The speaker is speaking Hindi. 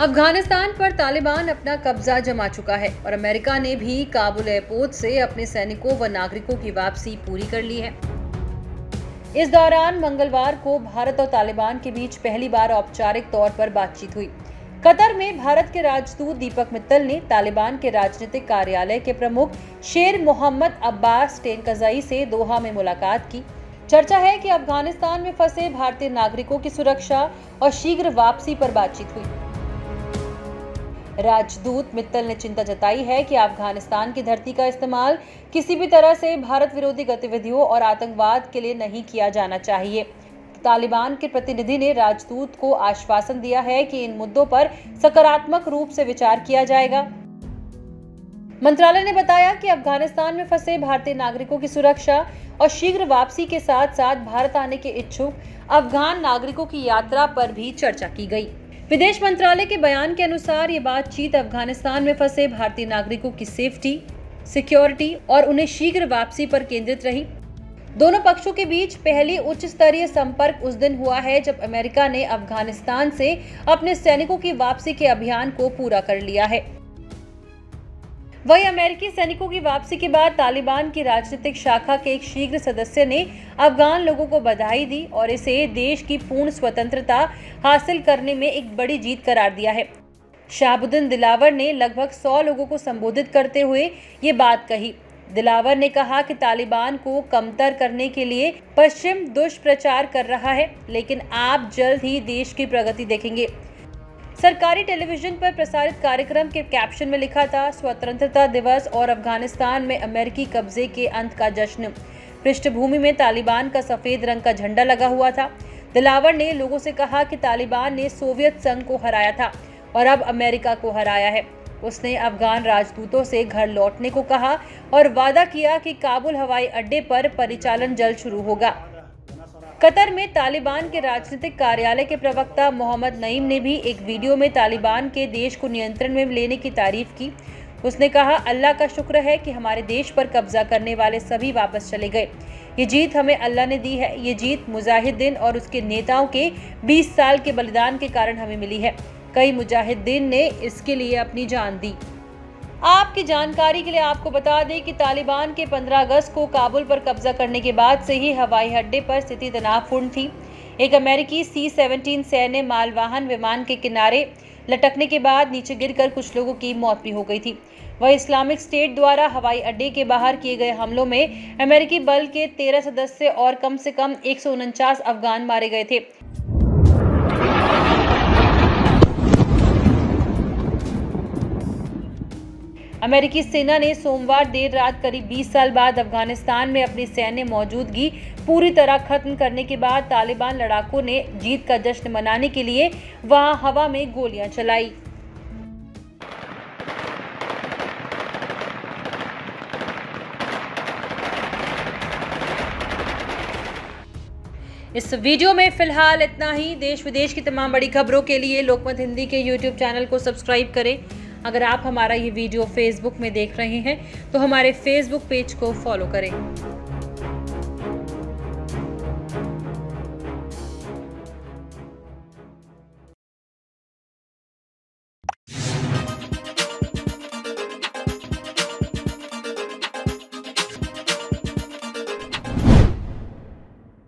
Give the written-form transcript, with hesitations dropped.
अफगानिस्तान पर तालिबान अपना कब्जा जमा चुका है और अमेरिका ने भी काबुल एयरपोर्ट से अपने सैनिकों व नागरिकों की वापसी पूरी कर ली है। इस दौरान मंगलवार को भारत और तालिबान के बीच पहली बार औपचारिक तौर पर बातचीत हुई। कतर में भारत के राजदूत दीपक मित्तल ने तालिबान के राजनीतिक कार्यालय के प्रमुख शेर मोहम्मद अब्बास टेनकज़ई से दोहा में मुलाकात की। चर्चा है कि अफगानिस्तान में फंसे भारतीय नागरिकों की सुरक्षा और शीघ्र वापसी पर बातचीत हुई। राजदूत मित्तल ने चिंता जताई है कि अफगानिस्तान की धरती का इस्तेमाल किसी भी तरह से भारत विरोधी गतिविधियों और आतंकवाद के लिए नहीं किया जाना चाहिए। तालिबान के प्रतिनिधि ने राजदूत को आश्वासन दिया है कि इन मुद्दों पर सकारात्मक रूप से विचार किया जाएगा। मंत्रालय ने बताया कि अफगानिस्तान में फंसे भारतीय नागरिकों की सुरक्षा और शीघ्र वापसी के साथ साथ भारत आने के इच्छुक अफगान नागरिकों की यात्रा पर भी चर्चा की गई। विदेश मंत्रालय के बयान के अनुसार ये बातचीत अफगानिस्तान में फंसे भारतीय नागरिकों की सेफ्टी, सिक्योरिटी और उन्हें शीघ्र वापसी पर केंद्रित रही। दोनों पक्षों के बीच पहली उच्च स्तरीय संपर्क उस दिन हुआ है जब अमेरिका ने अफगानिस्तान से अपने सैनिकों की वापसी के अभियान को पूरा कर लिया है। वहीं अमेरिकी सैनिकों की वापसी के बाद तालिबान की राजनीतिक शाखा के एक शीघ्र सदस्य ने अफगान लोगों को बधाई दी और इसे देश की पूर्ण स्वतंत्रता हासिल करने में एक बड़ी जीत करार दिया है। शहाबुद्दीन दिलावर ने लगभग 100 लोगों को संबोधित करते हुए ये बात कही। दिलावर ने कहा कि तालिबान को कमतर करने के लिए पश्चिम दुष्प्रचार कर रहा है, लेकिन आप जल्द ही देश की प्रगति देखेंगे। सरकारी टेलीविजन पर प्रसारित कार्यक्रम के कैप्शन में लिखा था, स्वतंत्रता दिवस और अफगानिस्तान में अमेरिकी कब्जे के अंत का जश्न। पृष्ठभूमि में तालिबान का सफेद रंग का झंडा लगा हुआ था। दिलावर ने लोगों से कहा कि तालिबान ने सोवियत संघ को हराया था और अब अमेरिका को हराया है। उसने अफगान राजदूतों से घर लौटने को कहा और वादा किया कि काबुल हवाई अड्डे पर परिचालन जल्द शुरू होगा। कतर में तालिबान के राजनीतिक कार्यालय के प्रवक्ता मोहम्मद नईम ने भी एक वीडियो में तालिबान के देश को नियंत्रण में लेने की तारीफ की। उसने कहा, अल्लाह का शुक्र है कि हमारे देश पर कब्जा करने वाले सभी वापस चले गए। ये जीत हमें अल्लाह ने दी है। ये जीत मुजाहिदीन और उसके नेताओं के 20 साल के बलिदान के कारण हमें मिली है। कई मुजाहिदीन ने इसके लिए अपनी जान दी। आपकी जानकारी के लिए आपको बता दें कि तालिबान के 15 अगस्त को काबुल पर कब्जा करने के बाद से ही हवाई अड्डे पर स्थिति तनावपूर्ण थी। एक अमेरिकी C-17 सैन्य मालवाहन विमान के किनारे लटकने के बाद नीचे गिरकर कुछ लोगों की मौत भी हो गई थी। वह इस्लामिक स्टेट द्वारा हवाई अड्डे के बाहर किए गए हमलों में अमेरिकी बल के 13 सदस्य और कम से कम 149 अफगान मारे गए थे। अमेरिकी सेना ने सोमवार देर रात करीब 20 साल बाद अफगानिस्तान में अपनी सैन्य मौजूदगी पूरी तरह खत्म करने के बाद तालिबान लड़ाकों ने जीत का जश्न मनाने के लिए वहां हवा में गोलियां चलाई। इस वीडियो में फिलहाल इतना ही। देश विदेश की तमाम बड़ी खबरों के लिए लोकमत हिंदी के YouTube चैनल को सब्सक्राइब करें। अगर आप हमारा ये वीडियो फेसबुक में देख रहे हैं तो हमारे फेसबुक पेज को फॉलो करें।